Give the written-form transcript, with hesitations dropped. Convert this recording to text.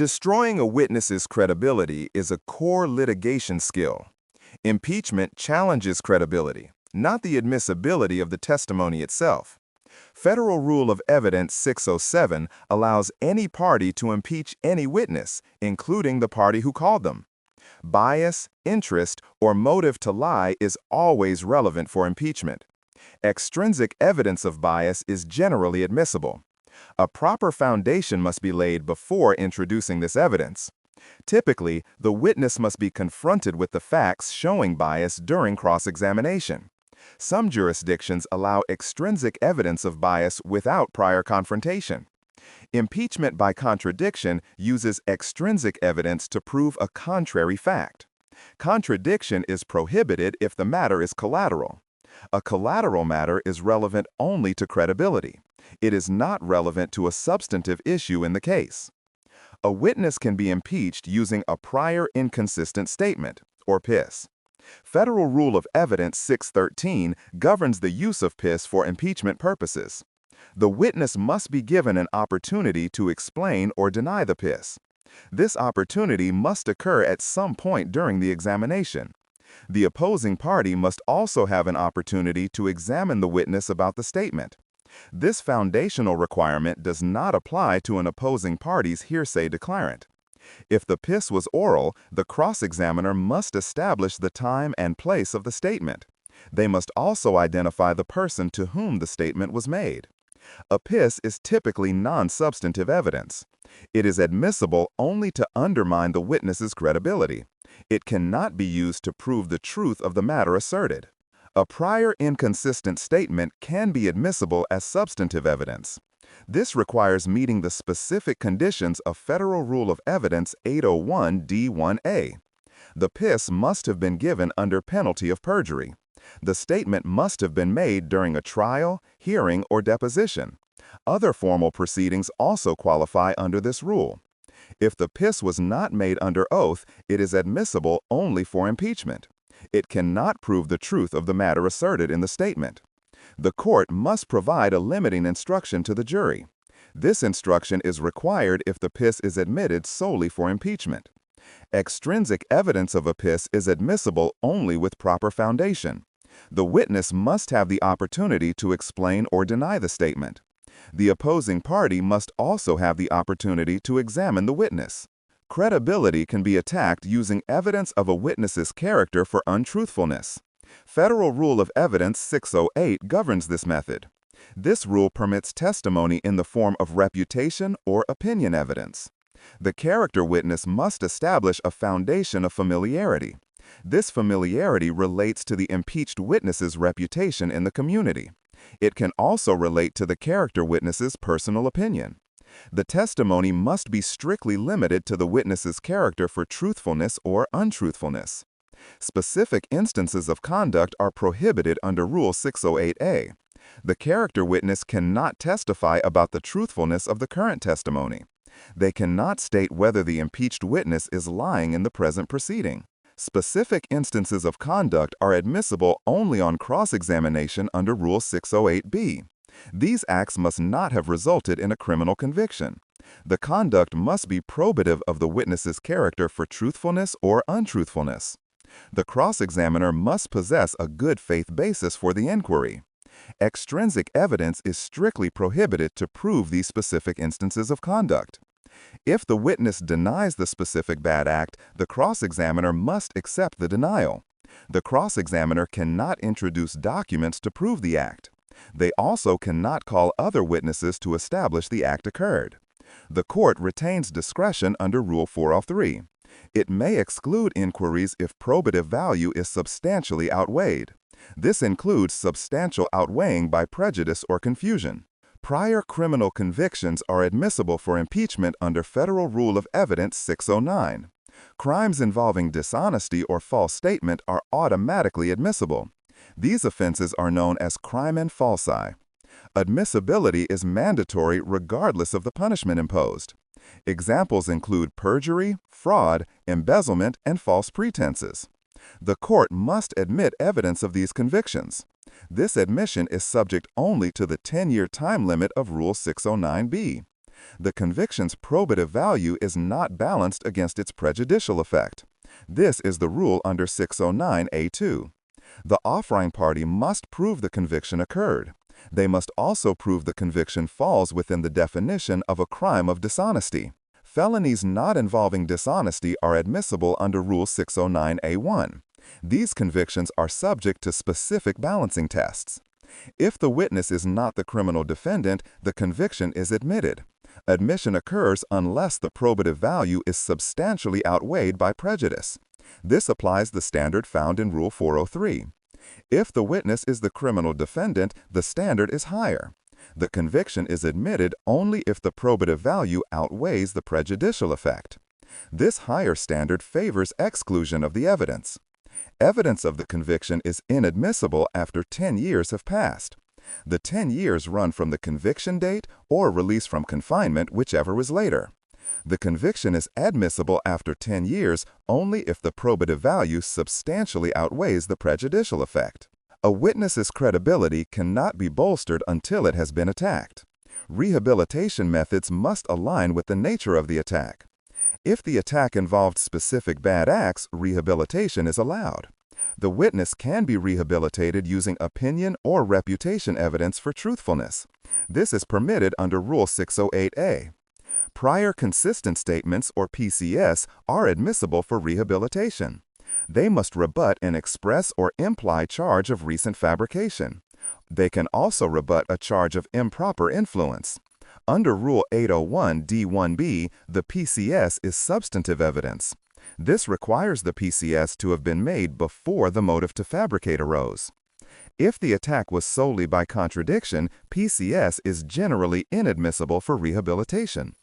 Destroying a witness's credibility is a core litigation skill. Impeachment challenges credibility, not the admissibility of the testimony itself. Federal Rule of Evidence 607 allows any party to impeach any witness, including the party who called them. Bias, interest, or motive to lie is always relevant for impeachment. Extrinsic evidence of bias is generally admissible. A proper foundation must be laid before introducing this evidence. Typically, the witness must be confronted with the facts showing bias during cross-examination. Some jurisdictions allow extrinsic evidence of bias without prior confrontation. Impeachment by contradiction uses extrinsic evidence to prove a contrary fact. Contradiction is prohibited if the matter is collateral. A collateral matter is relevant only to credibility. It is not relevant to a substantive issue in the case. A witness can be impeached using a prior inconsistent statement, or PIS. Federal Rule of Evidence 613 governs the use of PIS for impeachment purposes. The witness must be given an opportunity to explain or deny the PIS. This opportunity must occur at some point during the examination. The opposing party must also have an opportunity to examine the witness about the statement. This foundational requirement does not apply to an opposing party's hearsay declarant. If the PIS was oral, the cross-examiner must establish the time and place of the statement. They must also identify the person to whom the statement was made. A PIS is typically non-substantive evidence. It is admissible only to undermine the witness's credibility. It cannot be used to prove the truth of the matter asserted. A prior inconsistent statement can be admissible as substantive evidence. This requires meeting the specific conditions of Federal Rule of Evidence 801 D1A. The PIS must have been given under penalty of perjury. The statement must have been made during a trial, hearing, or deposition. Other formal proceedings also qualify under this rule. If the PIS was not made under oath, it is admissible only for impeachment. It cannot prove the truth of the matter asserted in the statement. The court must provide a limiting instruction to the jury. This instruction is required if the PIS is admitted solely for impeachment. Extrinsic evidence of a PIS is admissible only with proper foundation. The witness must have the opportunity to explain or deny the statement. The opposing party must also have the opportunity to examine the witness. Credibility can be attacked using evidence of a witness's character for untruthfulness. Federal Rule of Evidence 608 governs this method. This rule permits testimony in the form of reputation or opinion evidence. The character witness must establish a foundation of familiarity. This familiarity relates to the impeached witness's reputation in the community. It can also relate to the character witness's personal opinion. The testimony must be strictly limited to the witness's character for truthfulness or untruthfulness. Specific instances of conduct are prohibited under Rule 608A. The character witness cannot testify about the truthfulness of the current testimony. They cannot state whether the impeached witness is lying in the present proceeding. Specific instances of conduct are admissible only on cross-examination under Rule 608B. These acts must not have resulted in a criminal conviction. The conduct must be probative of the witness's character for truthfulness or untruthfulness. The cross-examiner must possess a good faith basis for the inquiry. Extrinsic evidence is strictly prohibited to prove these specific instances of conduct. If the witness denies the specific bad act, the cross-examiner must accept the denial. The cross-examiner cannot introduce documents to prove the act. They also cannot call other witnesses to establish the act occurred. The court retains discretion under Rule 403. It may exclude inquiries if probative value is substantially outweighed. This includes substantial outweighing by prejudice or confusion. Prior criminal convictions are admissible for impeachment under Federal Rule of Evidence 609. Crimes involving dishonesty or false statement are automatically admissible. These offenses are known as crimen falsi. Admissibility is mandatory regardless of the punishment imposed. Examples include perjury, fraud, embezzlement, and false pretenses. The court must admit evidence of these convictions. This admission is subject only to the 10-year time limit of Rule 609B. The conviction's probative value is not balanced against its prejudicial effect. This is the rule under 609A2. The offering party must prove the conviction occurred. They must also prove the conviction falls within the definition of a crime of dishonesty. Felonies not involving dishonesty are admissible under Rule 609A1. These convictions are subject to specific balancing tests. If the witness is not the criminal defendant, the conviction is admitted. Admission occurs unless the probative value is substantially outweighed by prejudice. This applies the standard found in Rule 403. If the witness is the criminal defendant, the standard is higher. The conviction is admitted only if the probative value outweighs the prejudicial effect. This higher standard favors exclusion of the evidence. Evidence of the conviction is inadmissible after 10 years have passed. The 10 years run from the conviction date or release from confinement, whichever was later. The conviction is admissible after 10 years only if the probative value substantially outweighs the prejudicial effect. A witness's credibility cannot be bolstered until it has been attacked. Rehabilitation methods must align with the nature of the attack. If the attack involved specific bad acts, rehabilitation is allowed. The witness can be rehabilitated using opinion or reputation evidence for truthfulness. This is permitted under Rule 608A. Prior consistent statements, or PCS, are admissible for rehabilitation. They must rebut an express or implied charge of recent fabrication. They can also rebut a charge of improper influence. Under Rule 801 D1B, the PCS is substantive evidence. This requires the PCS to have been made before the motive to fabricate arose. If the attack was solely by contradiction, PCS is generally inadmissible for rehabilitation.